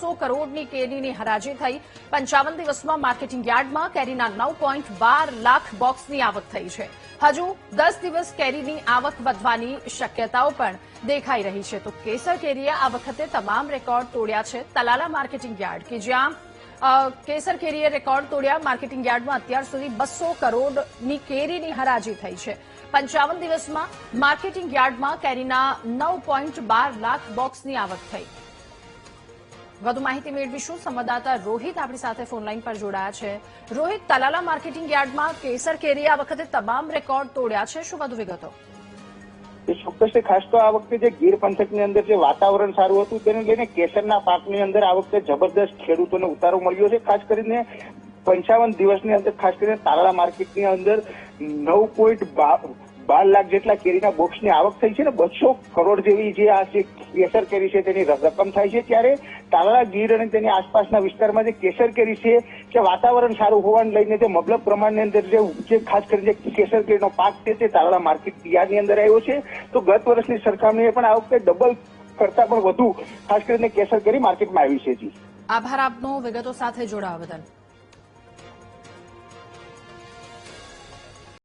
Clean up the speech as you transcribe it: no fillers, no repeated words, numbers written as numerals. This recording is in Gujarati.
200 કરોડની કેરીની હરાજી થઈ। 55 દિવસમાં માર્કેટિંગ યાર્ડમાં કેરીના 9.12 લાખ બોક્સની આવક થઈ છે। હજુ 10 દિવસ કેરીની આવક વધવાની શક્યતાઓ પણ દેખાઈ રહી છે। તો કેસર કેરીએ આ વખતે તમામ રેકોર્ડ તોડ્યા છે। તલાલા માર્કેટિંગ યાર્ડ કે જ્યાં કેસર કેરીએ રેકોર્ડ તોડ્યા। માર્કેટિંગ યાર્ડમાં અત્યાર સુધી 200 કરોડની કેરીની હરાજી થઈ છે। 55 દિવસમાં માર્કેટિંગ યાર્ડમાં કેરીના 9.12 લાખ બોક્સની આવક થઈ। વધુ માહિતી મેળવીશું। સંવાદદાતા રોહિત આપણી સાથે ફોનલાઈન પર જોડાયા છે। રોહિત, તલાલા માર્કેટિંગ યાર્ડમાં કેસર કેરીએ આ વખતે તમામ રેકોર્ડ તોડ્યા છે, શું વધુ વિગતો? ચોક્કસ ખાસ તો આ વખતે જે ગીર પંથકની અંદર જે વાતાવરણ સારું હતું તેને લઈને કેસરના પાકની અંદર આ વખતે જબરદસ્ત ખેડૂતોને ઉતારો મળ્યો છે। ખાસ કરીને 55 દિવસની અંદર ખાસ કરીને તાલાલા માર્કેટની અંદર 9.12 લાખ જેટલા કેરીના બોક્સની આવક થઈ છે ને 200 કરોડ જેવી જે આ કેસર કેરી છે તેની રકમ થાય છે। ત્યારે તાલાલા ગીર અને તેની આસપાસના વિસ્તારમાં જે કેસર કેરી છે કે વાતાવરણ સારું હોવાને લઈને જે મબલક પ્રમાણની અંદર જે ખાસ કરીને કેસર કેરીનો પાક છે તે તાલાલા માર્કેટ યાર્ડની અંદર આવ્યો છે। તો ગત વર્ષની સરખામણીએ પણ આ વખતે ડબલ કરતા પણ વધુ ખાસ કરીને કેસર કેરી માર્કેટમાં આવી છે। જી, આભાર આપનો વિગતો સાથે જોડાવા બદલ।